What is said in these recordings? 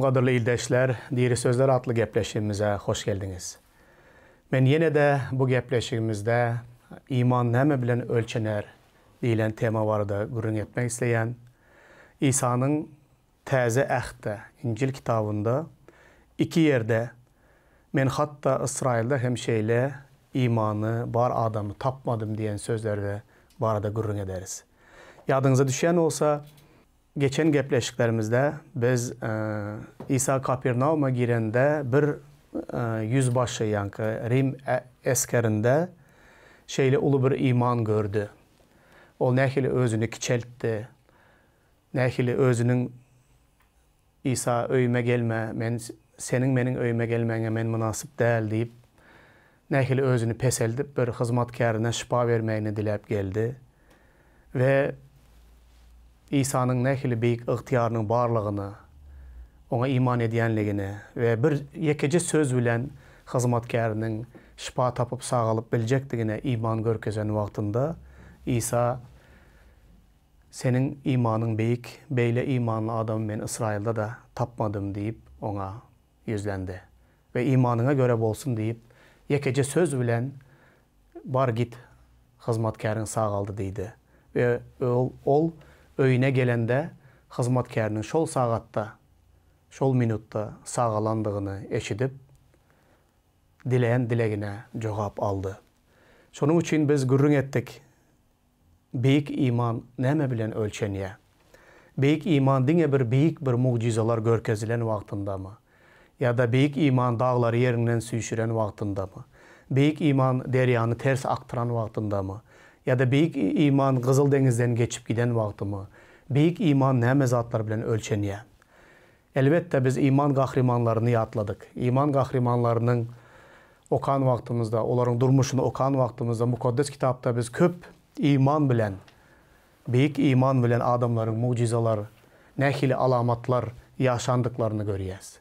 Qadırlı ildeşler, Diri Sözler adlı gepleşimimize hoş geldiniz. Men yine de bu gepleşimimizde iman näme bilen ölçener deyilen tema vardı gurrun etmek isteyen İsa'nın Täze Ähde İncil kitabında iki yerde men hatta İsrail'de hemşeyle imanı bar adamı tapmadım diyen sözlerde barada gurrun ederiz. Yadınıza düşen olsa geçen gepleşiklerimizde biz İsa Kapernaum'a girende bir yüzbaşı yankı Rim eskerinde şeyle ulu bir iman gördü. O nähili özünü kiçeltti. Nähili özünün İsa öyüme gelme, senin menin öyüme gelmene men münasip değil deyip nähili özünü peseldip bir hizmetkarına şifa vermeyini dilep geldi. Ve İsa'nın nähili büyük ihtiyarının barlığını, ona iman ediyenligini ve bir yekece söz bilen hizmetkarının şifa tapıp sağalıp bilecektigine iman görkezen vaktinde İsa senin imanın büyük, beyle imanlı adamı men İsrail'de da tapmadım deyip ona yüzlendi. Ve imanına göre bolsun deyip yekece söz bilen bar git hizmetkarın sağaldı deydi. Ve ol öyüne gelende hizmetkarının şol saatta, şol minutta sağalandığını eşidip dileyen dilegine cevap aldı. Şunun için biz gurrun ettik. Büyük iman näme bilen ölçeniye? Büyük iman dine bir mucizalar görkezilen vaktında mı? Ya da büyük iman dağları yerinden süyüşüren vaktında mı? Büyük iman deryanı ters aktıran vaktında mı? Ya da büyük iman Kızıl Deniz'den geçip giden vakti mı? Büyük iman näme zatlar bilen ölçeniye? Elbette biz iman kahramanlarını yatladık. İman kahramanlarının okan vaktimizde, onların durmuşunu okan vaktimizde, mukaddes kitapta biz köp iman bilen, büyük iman bilen adamların mucizalar, nähili alamatlar yaşandıklarını görüyoruz.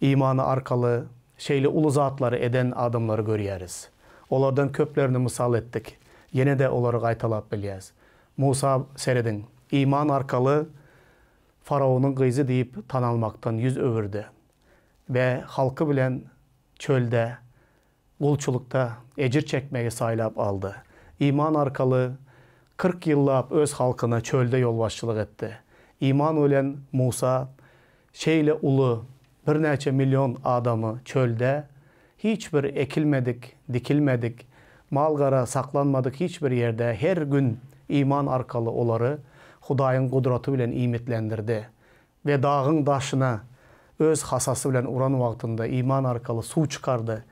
İmanı arkalı, şeyli ulu zatları eden adamları görüyoruz. Onlardan köplerini misal ettik. Yine de onları qaytalap biliyoruz. Musa seredin, iman arkalı Faraonun kızı deyip tanalmaktan yüz övirdi. Ve halkı bilen çölde, kulçulukta ecir çekmeye saylap aldı. İman arkalı 40 yıllap öz halkına çölde yolbaşçılık etti. İman ölen Musa şeyle ulu bir neçe milyon adamı çölde hiçbir ekilmedik, dikilmedik, malgara saklanmadık hiçbir yerde her gün iman arkalı onları Hudayın kudratı bilen imitlendirdi. Ve dağın daşına öz hasası bilen uran vaktinde iman arkalı su çıkardı.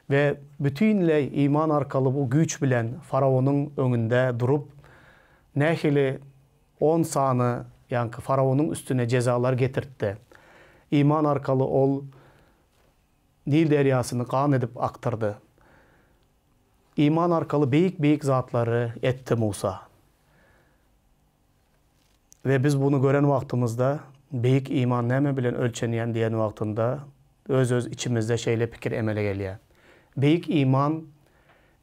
Ve bütünle iman arkalı bu güç bilen Faraonun önünde durup nähili 10 sanı yankı Faraonun üstüne cezalar getirtti. İman arkalı ol Nil deryasını kan edip aktırdı. İman arkalı büyük zatları etti Musa. Ve biz bunu gören vaktimizde büyük iman näme bilen ölçeniyen diyen vaktinde öz içimizde şeyle fikir emele geliyor. Büyük iman,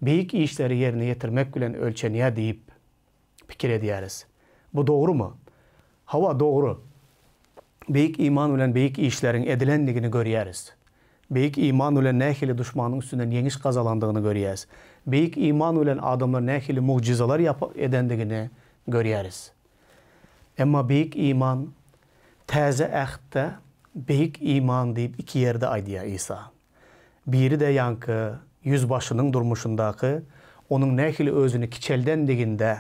büyük işleri yerine getirmek bilen ölçeniye deyip fikir ediyoruz. Bu doğru mu? Hava doğru. Büyük iman bilen büyük işlerin edilenliğini görüyoruz. Büyük iman bilen nähili düşmanın üstünden yeniş kazalandığını görüyoruz. Büyük iman bilen adamlar nähili mucizalar edendiğini görüyoruz. Ama büyük iman, Täze Ähde büyük iman deyip iki yerde aydiya İsa. Biri de yankı yüzbaşının durmuşundaki, onun nähili özünü kiçeldendiginde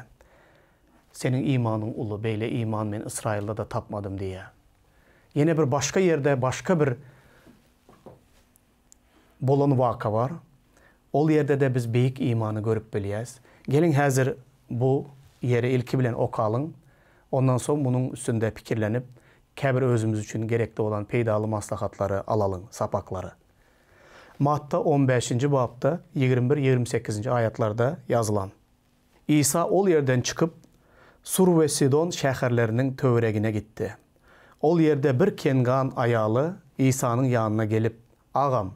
senin imanın ulu, beyle iman men İsrail'de da tapmadım diye. Yine bir başka yerde başka bir bolon vaka var. O yerde de biz büyük imanı görüp biliyiz. Gelin hazır bu yeri ilki bilen okalın. Ondan sonra bunun üstünde fikirlenip kəbir özümüz için gerekli olan peydalı maslahatları alalım, sapakları. Matta 15. babda 21-28. ayetlarda yazılan. İsa ol yerden çıkıp Sur ve Sidon şəhərlərinin tövrəginə gitti. Ol yerde bir kengan ayalı İsa'nın yanına gelip, ağam,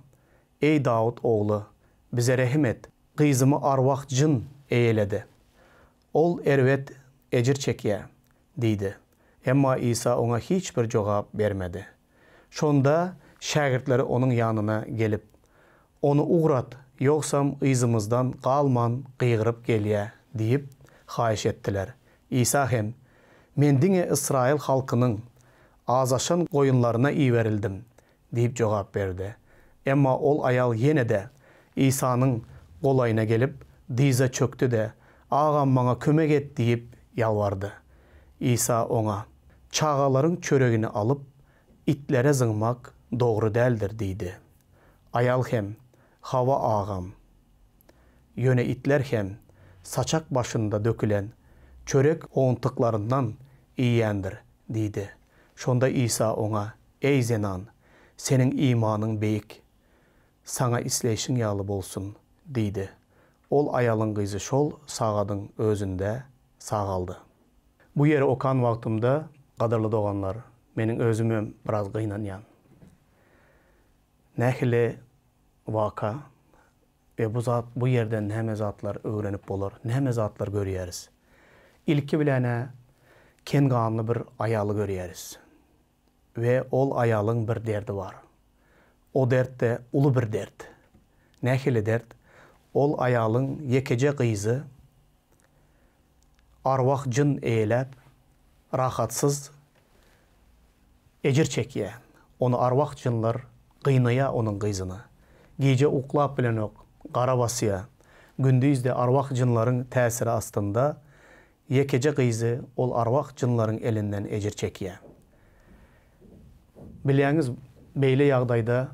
ey Davud oğlu, bize rəhim et, qızımı arvaq cın eyledi. Ol ervet ecir çekiye, deydi. Ama İsa ona hiçbir cevap vermedi. Şonda şagirdleri onun yanına gelip, onu uğrat, yoksam ızımızdan qalman qıygırıp gelye, deyip xahiş ettiler. İsa hem, men diňe İsrail halkının azaşan koyunlarına iyi verildim, deyip cevap verdi. Emma ol ayal yine de İsa'nın kolayına gelip, dize çöktü de, ağam bana kömek et deyip yalvardı. İsa ona, çağaların çöreğini alıp, itlere zıngmak doğru değildir, deydi. Ayal hem, hava ağam, yöne itler hem, saçak başında dökülen, çörek oğuntuklarından iyiyendir, deydi. Şonda İsa ona, ey zenan, senin imanın beyik, sana isleyişin yağlı bolsun, deydi. Ol ayalın kızı şol sağadın özünde sağaldı. Bu yeri okan vaktimde, qadarlı doğanlar, menin özümüm biraz kıynanyan. Nähili vaka ve bu yerden näme zatlar öğrenip bolor, näme zatlar görýäris. İlki bilene ken gamly bir ayalı görýäris. Ve ol ayalyň bir derdi var. O dert de ulu bir dert. Nähili dert? Ol ayalyň yekece gyzy arwah jin eýlep, rahatsız ejir çekýär. Onu arwah jinlar gıynaýa onun gyzyny. Gece uklap bilen ok, gara basýa. Gündüzde arwah jinlaryň täsiri astynda yekece gyzy ol arwah jinlaryň elinden ejir çekýär. Bilýäňiz, beýle ýagdaýda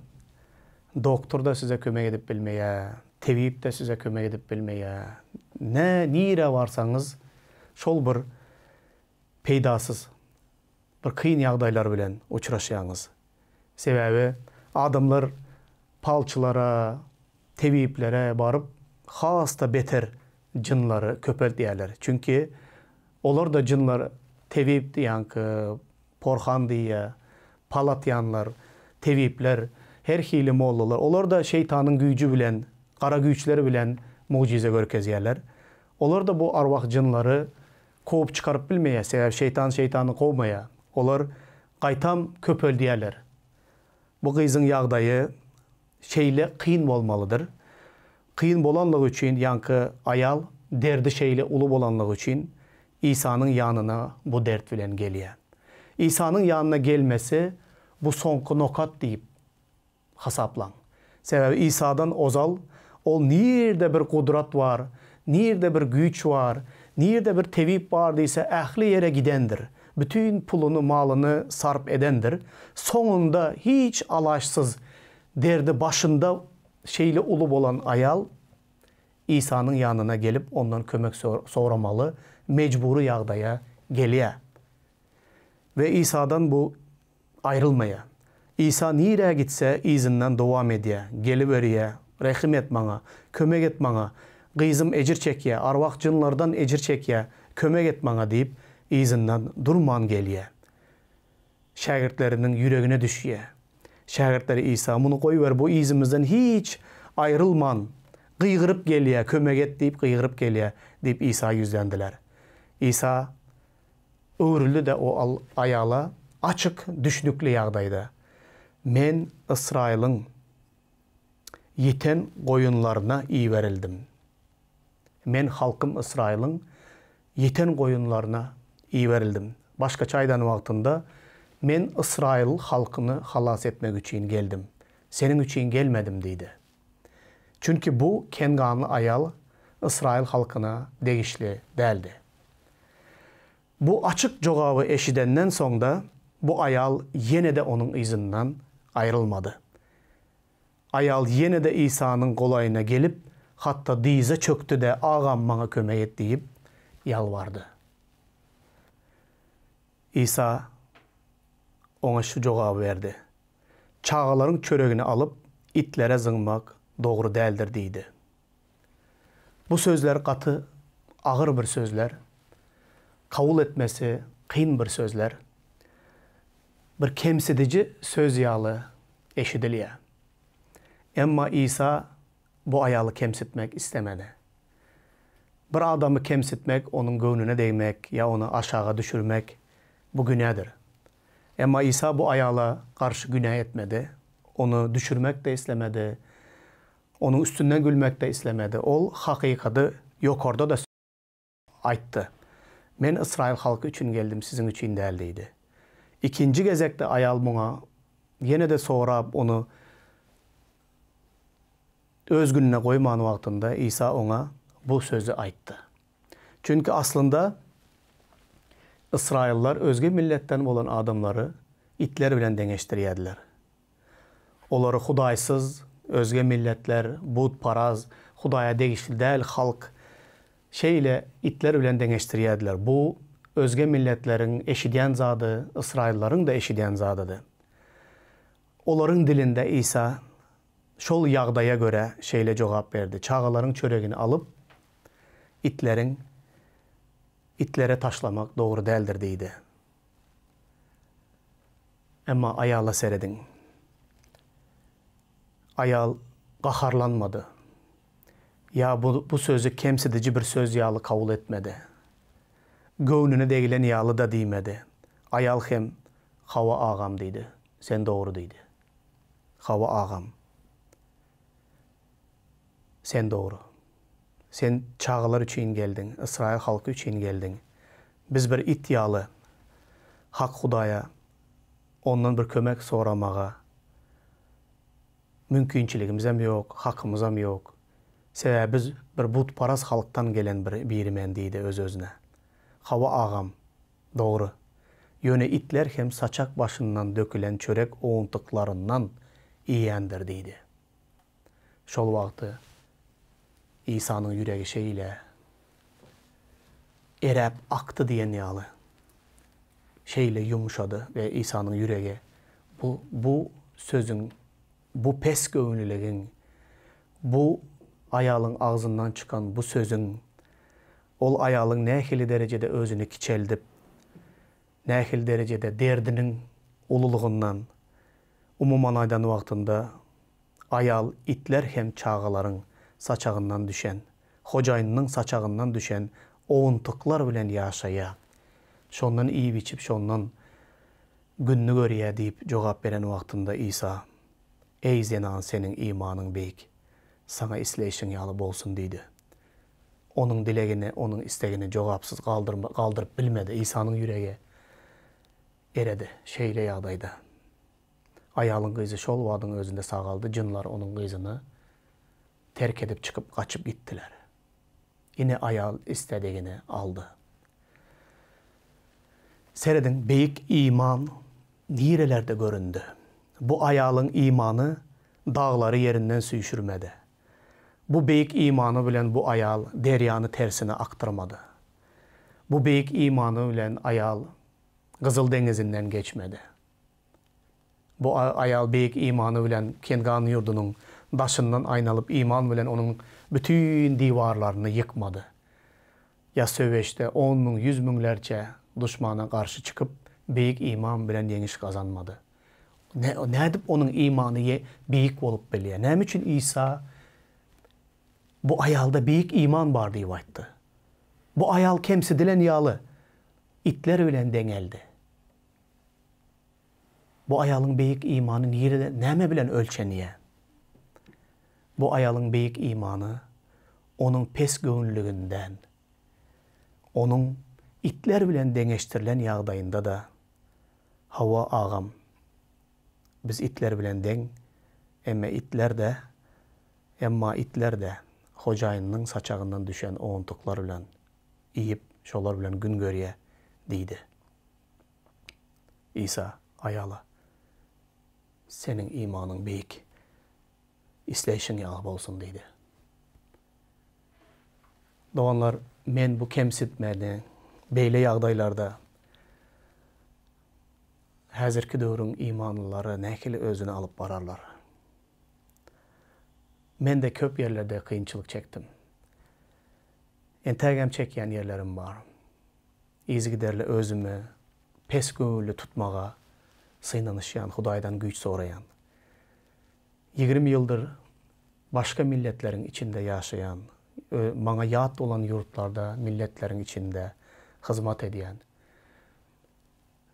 doktor da size kömek edip bilmeýär, tebip de size kömek edip bilmeýär. Nire varsaňyz şol bir peýdasız bir kıyın ýagdaýlar bilen uçraşýaňyz. Sebäbi adamlar palçılara, tebiplere barıp hasta beter jınlary köpeltýärler. Çünki olar da jınlar tebip diýanky, porhan diýe, palatyanlar, tebipler, her hili mollalar. Olar da şeytanın güýjü bilen, kara güýçleri bilen mucize görkezýärler. Olar da bu arwah jınlary kovup çıkarıp bilmeýär, sebäp şeytanı kovmaýar. Olar gaýtam köpeltýärler. Bu gyzyň ýagdaýy şeýle kıyın bolmalydyr. Kıyın bolanlygy üçin ýanky ayal derdi şeýle ulu bolanlygy üçin İsa'nın yanına bu dert bilen gelýär. İsa'nın yanına gelmesi bu soňky nokat diýip hasaplan. Sebäbi İsa'dan ozal, ol nirde bir kudrat var, nirde bir güýç var, nirde bir tebip var diýse ähli yere gidendir. Bütün pulunu, malını sarp edendir. Sonunda hiç alaşsız derdi başında şeyle ulu bolan ayal İsa'nın yanına gelip ondan kömek soramalı, mecburi ýagdaýa gelýär. Ve İsa'dan bu ayrılmaya. İsa nire gitse izinden devam edýär, gelip berýär, rehim et maňa, kömek et maňa, gyzym ejir çekýär, arwah jynlardan ejir çekýär, kömek et maňa diýip izinden durman gelýär. Şagirdlerinin yüreğine düşýär. Şagirdleri İsa bunu koyuver, bu izimizden hiç ayrılman, gıygırıp gelýär, kömek et deyip gıygırıp gelýär deyip İsa yüzlendiler. İsa öwrüldi de o ayala açık düşnükli ýagdaýda. Men İsrail'in yeten koyunlarına iyi verildim. Men halkım İsrail'in yeten koyunlarına iyi verildim. Başka çaydan wagtynda men İsrail halkını halas etmek için geldim. Senin için gelmedim deydi. Çünkü bu kenganlı ayal İsrail halkına degişli däldi. Bu açık jogabı eşidenden soňda bu ayal yine de onun izinden ayrılmadı. Ayal yine de İsa'nın kolayına gelip hatta dize çöktü de ağam bana kömek et deyip yalvardı. İsa ona şu jogabı verdi. Çağaların çöreğini alıp itlere zıngmak doğru değildir deydi. Bu sözler katı, ağır bir sözler, kabul etmesi kıyın bir sözler, bir kemsidici söz yağlı eşidilýär. Emma İsa bu ayalı kemsitmek istemedi. Bir adamı kemsitmek, onun göğnüne değmek ya onu aşağı düşürmek bu günahdır. Ama İsa bu ayala karşı günah etmedi. Onu düşürmek de istemedi. Onun üstünden gülmek de istemedi. Ol hakikati yok orada da ayttı. Men İsrail halkı için geldim, sizin için değildiydi. İkinci gezekte ayal buna yine de sonra onu öz gününe koyman vaktinde İsa ona bu sözü ayttı. Çünkü aslında İsrailler özge milletten olan adamları itler bilen deňeşdirýärdiler. Olary hudaýsız, özge milletler, butparaz, Hudaýa degişli däl halk şeýle itler bilen deňeşdirýärdiler. Bu özge milletleriň eşidýän zady, İsraillerin da eşidýän zadydy. Olaryň dilinde İsa şol ýagdaýa göre şeýle jogap berdi. Çağalaryň çöregini alıp itlere taşlamak doğru däldir diýdi. Emma ayala seredin. Ayal gaharlanmadı. Ya bu sözü kemsidici bir söz ýaly kabul etmedi. Göwnüne degilen ýaly da diýmedi. Ayal hem Hawa agam diýdi. Sen doğru diýdi. Hawa agam. Sen doğru. Sen çağlar üçün geldin, İsrail halkı üçün geldin. Biz bir it ýaly hak Hudaýa ondan bir kömek soramaga mümkinçiligimiz hem yok, hakkımız hem yok. Sebäbi biz bir butparaz halktan gelen bir birimen diýdi öz-özüne. Hawa agam, doğru. Ýöne itler hem saçak başından dökülen çörek oğuntuklarından iýendir diýdi. Şol wagty İsa'nın yüreği şeýle erep aktı diýen ýaly şeýle yumuşadı ve İsa'nın yüreği bu sözün, bu pes göwnüligiň, bu ayalyň ağzından çıkan bu sözün ol ayalyň nähili derecede özüni kiçeldip, nähili derecede derdinin ululuğundan umuman aydan wagtynda ayal itler hem çağalaryň saçağından düşen, hocaýynyň saçağından düşen oğuntuklar bilen ýaşaýa. Şondan iyi biçip, şondan günni görýä diýip jogap beren wagtynda İsa, ey zenan senin imanyň beýik, sana isleýişiň ýaly bolsun diýdi. Onun dilegini, onun istegini jogapsız galdyryp bilmedi. İsa'nın yüreği eredi, şeýle ýagdaýda. Ayalyň gyzy şol wadyň özünde sagaldy, jynlar onun gyzyny terk edip çıkıp kaçıp gittiler. Yine ayal istediğini aldı. Seredin beyik iman nirelerde göründü. Bu ayalın imanı dağları yerinden süýşürmedi. Bu beyik imanı bilen bu ayal deryanı tersine aktırmadı. Bu beyik imanı bilen ayal Kızıl Denizinden geçmedi. Bu ayal beyik imanı bilen Kengan yurdunun daşından aynalıp iman bilen onun bütün divarlarını yıkmadı. Ya söveçte 10 mün, 100 münlerce düşmana karşı çıkıp beyik iman bilen yeňiş kazanmadı. Ne edip onun imanı beyik bolup bilýär? Näme üçin İsa bu ayalda beyik iman bar diýip aýtdy? Bu ayal kemsidilen ýaly itler bilen deňeldi. Bu ayalyň beyik imanı näme bilen ölçenýär? Bu ayalyň beyik imanı onun pes göwnlüginden, onun itler bilen deňeşdirilen ýagdaýynda da Hawa agam, biz itler bilen deň, emma itler de hojaýynyň saçagyndan düşen oğuntuklar bilen iýip şolar bilen gün görýär diýdi. İsa ayala, senin imanyň beýik, isleýişiň ýaly bolsun diýdi. Doganlar, men bu kemsitmeni beýle ýagdaýlarda häzirki döwrüň imanlylary nähili özüne alyp bararlar. Men de köp ýerlerde kynçylyk çekdim. Entägem çekýän ýerlerim bar. İzgiderle özümi pes göwnlü tutmaga synanyşýan, Hudaýdan güýç soraýan. 20 ýyldyr başka milletleriň içinde ýaşaýan, maňa ýat bolan ýurtlarda, milletleriň içinde hyzmat edýän,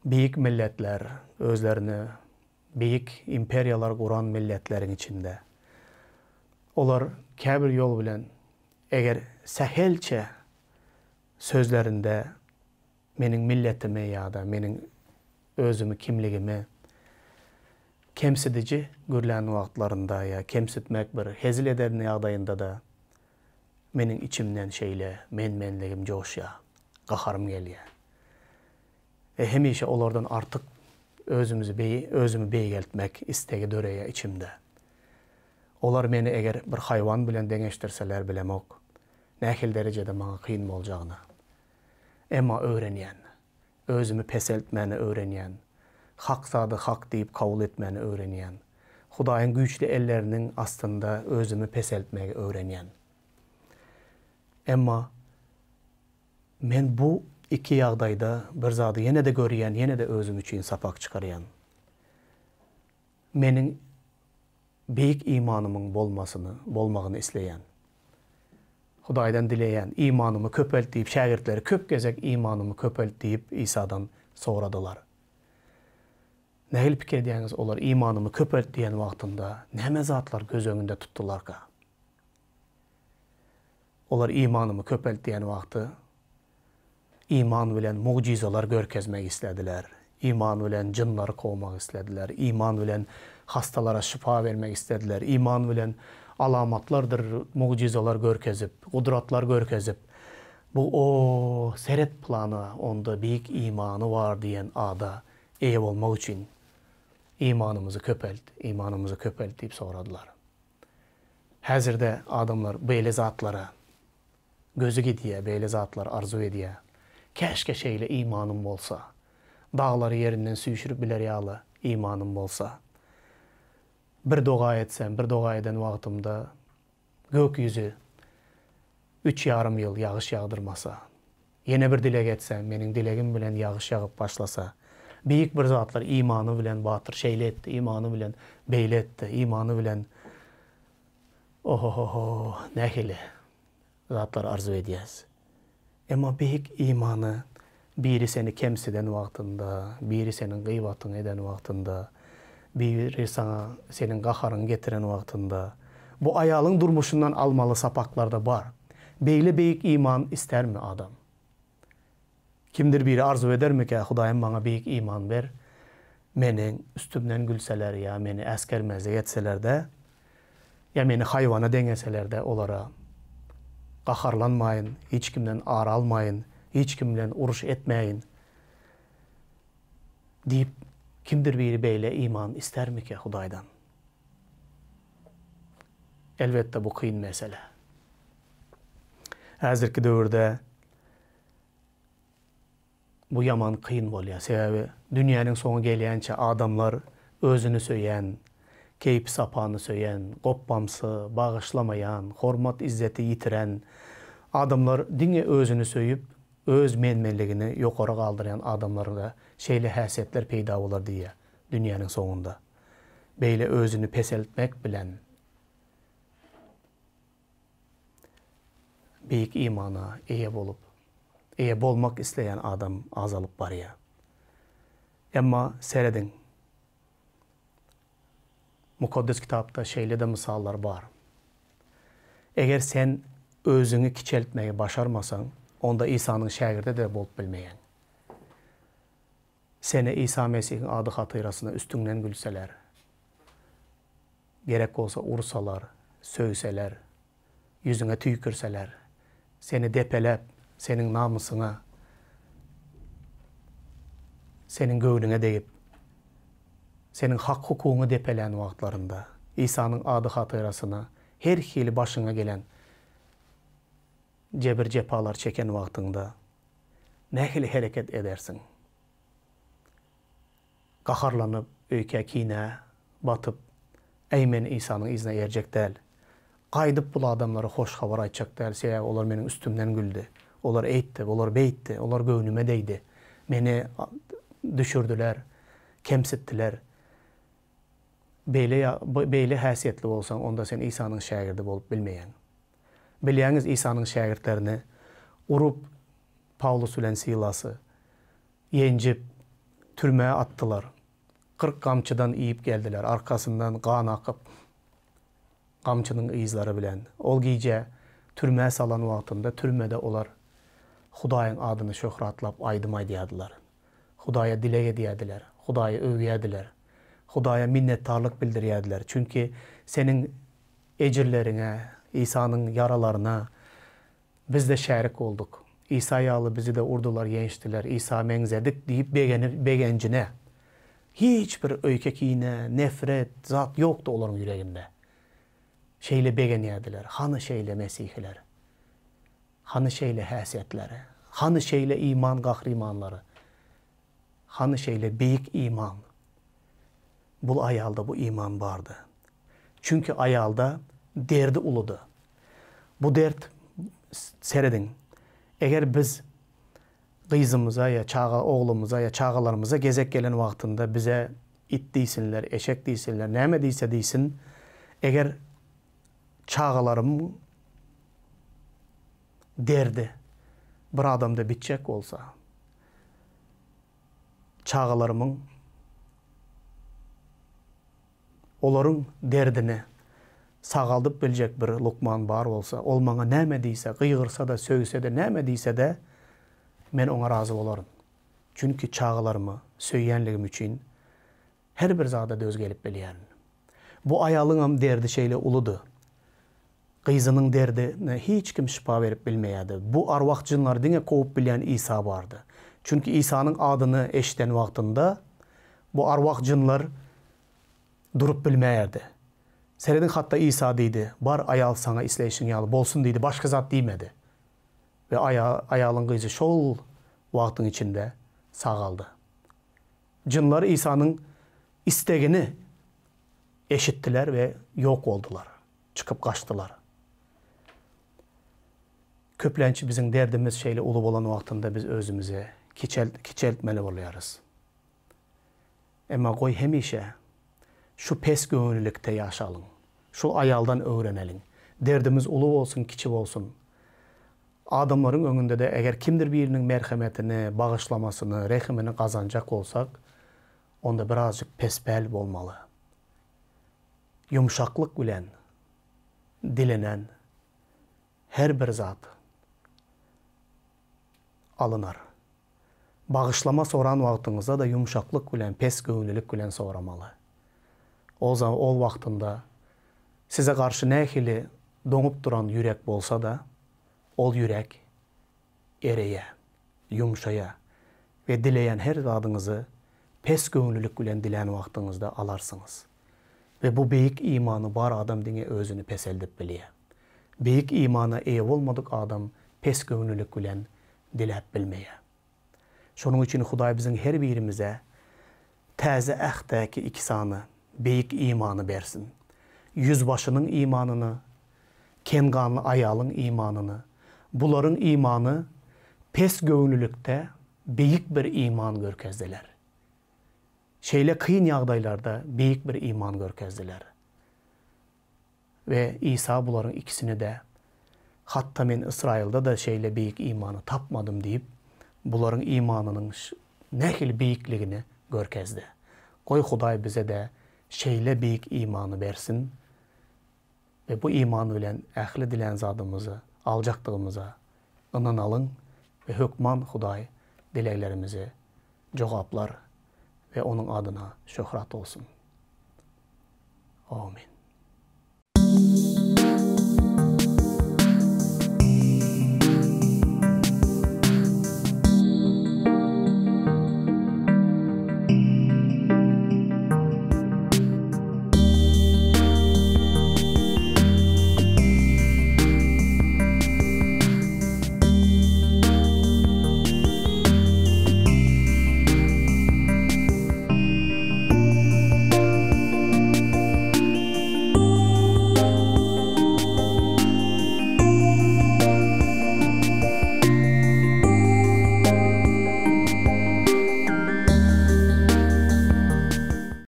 büyük milletler, özlerini büyük imperiyalar kuran milletlerin içinde. Olar käbir yol bilen eger sähelçe sözlerinde menin milletimi ya da menin özümü, kimligimi kemsidici görülen wagtlarında ya kemsitmek bir hezil ederin ýagdaýynda da menin içimden şeyle menmenligim joşya, gaharym gelýär. Hemişe olardan artık özümü beýgeltmek istegi döreýär içimde. Olar meni eger bir hayvan bilen deňeşdirseler bilemok, nähil derejede maňa kyn boljagyny. Emma öwrenýän, özümü peseltmeni öwrenýän, hak zady hak diýip kabul etmeni öwrenýän, Hudaýyň güýçli elleriniň astynda özümü peseltmegi öwrenýän. Emma men bu iki ýagdaýda bir zady ýene de görýän, ýene de özüm üçin sapak çykarýan. Meniň beýik imanymyň bolmagyny isleýän. Hudaýdan dileýän, imanymı köpelt diýip şägirtleri köp gezek imanymı köpelt diýip İsa'dan soradylar. Nähil pikir edýäňiz, olar imanymı köpelt diýen wagtynda näme zatlar göz öňünde tutdularka? Olar imanymı köpelt diýen wagty iman bilen mucizalar görkezmek istediler. İman bilen jynlary kovmak istediler. İman bilen hastalara şifa vermek istediler. İman bilen alamatlardır, mucizalar görkezip, kudratlar görkezip, bu o seret planı, onda büyük imanı var diyen ada eýe bolmak üçin imanımızı köpelt deyip soradılar. Häzirde adamlar beýle zatlara gözü gidýär, beýle zatlar arzu edýär. Keşke şeyle imanım bolsa, dağları yerinden süýşürip biler ýaly imanım bolsa. Bir doga etsem, bir doga eden wagtymda gökyüzü 3,5 ýyl ýagyş ýagdyrmasa, ýene bir dilek etsem, meniň dilegim bilen ýagyş ýagyp başlasa, büyük bir zatlar imanı bilen batyr şeýle etdi, imanı bilen beýle etdi, imanı bilen ohohoho nähili zatlar arzu edýäs. Emma büyük imanı biri seni kemsiden wagtynda, biri senin gıybatyny eden wagtynda, biri sana senin gaharyny getiren wagtynda, bu aýalyň durmuşundan almaly sapaklarda bar. Beýle büyük iman istermi adam? Kimdir biri arzu edermi ki, Hudaýym bana büyük iman ber, meni üstümden gülseler ya meni äskermezlik etseler de, ya meni hayvana deňeseler de olara gaharlanmayın, hiç kimden ağır almayın, hiç kimden uruş etmeyin deyip kimdir biri beýle iman istermi ki Hudaýdan? Elbette bu kıyın mesele. Häzirki döwürde bu yaman kıyın bolýar. Sebebi dünýäniň soňu gelýänçe adamlar özünü söýen, keyip sapanı söýen, goppamsı, bağışlamayan, hormat izzeti yitiren adamlar diňe özünü söýüp, öz menmenligini ýokary galdyran adamlarda şeýle häsiýetler peýda bolar diýe dünýäniň soňunda. Beýle özünü peseltmek bilen beýik imana eýe bolmak isleýän adam azalyp barýar. Emma seredin, Mukaddes kitapda şeýle de misallar bar. Eger sen özüňi kiçeltmegi başarmasaň, onda İsa'nın şägirdi de bolup bilmeýän. Seni İsa Mesihiň ady hatyrasyna üstüňden gülseler, gerek bolsa ursalar, söýseler, yüzüňe tüýkürseler, seni depelep, senin namusyňa, senin göwrüňe degip, senin hak hukugyňy depelen wagtlarında İsa'nın ady hatyrasyna her hili başyňa gelen cebir cepalar çeken wagtynda nähili hereket edersin? Gaharlanyp, öýke kine batyp, eýmen İsa'nın izine erjek däl. Gaýdyp bu adamlara hoş habar aýtjak däl. Seýäbi olar meniň üstümden güldi. Olar eýtdi, olar beýtdi, olar göwnüme değdi. Meni düşürdüler, kemsitdiler. Beýle häsiýetli bolsaň, onda sen İsa'nın şägirdi bolup bilmeýän. Bilýäňiz İsa'nın şägirtlerini urup Paulus bilen Silasy ýenjip türmeye attılar. 40 kamçıdan iyip geldiler. Arkasından kan akıp kamçının izleri bilen. Ol gece türmeye salan vaktinde türmede olar Hudayın adını şöhratlap aydımay diyadılar. Hudaya dilege diyadiler. Hudaya övüyediler. Hudaya minnettarlık bildiriyediler. Çünkü senin ecirlerine, İsa'nın yaralarına biz de şerik olduk. İsa'yı alıp bizi de urdular, yeniştiler. İsa menzedik deyip begencine. Hiçbir öykekine, nefret, zat yoktu onların yüreğinde. Şeyle begeniyediler. Hanı şeyle Mesihler. Hanı şeyle həsiyetleri. Hanı şeyle iman kahrimanları. Hanı şeyle büyük iman. Bu ayalda bu iman vardı. Çünkü ayalda derdi uludu. Bu dert seredin. Eğer biz kızımıza ya oğlumuza ya çağalarımıza gezek gelen vaktinde bize it deysinler, eşek deysinler, neme deyse deysin. Eğer çağalarım derdi bir adamda bitecek olsa, çağalarımın onların derdini sağaldıp bilecek bir Lukman var olsa, olmana neme deyse, kıygırsa da, sögse de, neme deyse de, men ona razı olurum. Çünkü çağalarımı söyyenliğim için her bir zada döz gelip biliyen. Bu ayalığım derdi şeyle uludu. Kızının derdine hiç kim şifa verip bilmeyedi. Bu arvaq cinler dine kovup bilen İsa vardı. Çünkü İsa'nın adını eşiten vaktinde bu arvaq cinler durup bilmeyerdi. Seredin hatta İsa deydi, bar ayal sana isleyişin yalı bolsun deydi, başka zat demedi. Ve ayalın kızı şol vaktin içinde sağaldı. Cinler İsa'nın istegini eşittiler ve yok oldular. Çıkıp kaçtılar. Köplençi bizim derdimiz şeyle ulup olan vaktinde biz özümüze kiçeltmeli oluyoruz. Ama koy hemişe şu pes gönüllükte yaşalım. Şu ayaldan öğrenelim. Derdimiz ulu olsun, kiçik olsun. Adamların önünde de eğer kimdir birinin merhametini, bağışlamasını, rehimini kazanacak olsak, onda birazcık pesbel olmalı. Yumuşaklık bilen, dilenen her bir zat alınır. Bağışlama soran vaxtınızda da yumuşaklık bilen, pes gönüllülük bilen soramalı. O zaman o vaxtında size karşı nehili donup duran yürek bolsa da ol yürek ereye, yumuşaya ve dileyen her zadınızı pes gönüllülük bilen dileyen vaxtınızda alarsınız. Ve bu büyük imanı bar adam dine özünü pes eldip biliye. Büyük imana ev olmadık adam pes gönüllülük bilen dilep bilmeye. Şunun için Huday bizim her birimize təzə əhdəki ikisanı, büyük imanı versin. Yüzbaşının imanını, kenganlı ayalın imanını, bunların imanı pes gönüllülükte büyük bir iman görkezdiler. Şeyle kıyın yağdaylarda büyük bir iman görkezdiler. Ve İsa bunların ikisini de hatta men İsrail'de da şeyle büyük imanı tapmadım deyip bunların imanının nehil büyüklüğünü görkezdi. Koy Huday bize de şeyle büyük imanı versin ve bu imanı bilen ehli dilen zadımızı alacaktığımıza inanalım ve hükman Huday dileklerimizi cevaplar ve onun adına şöhret olsun. Amin.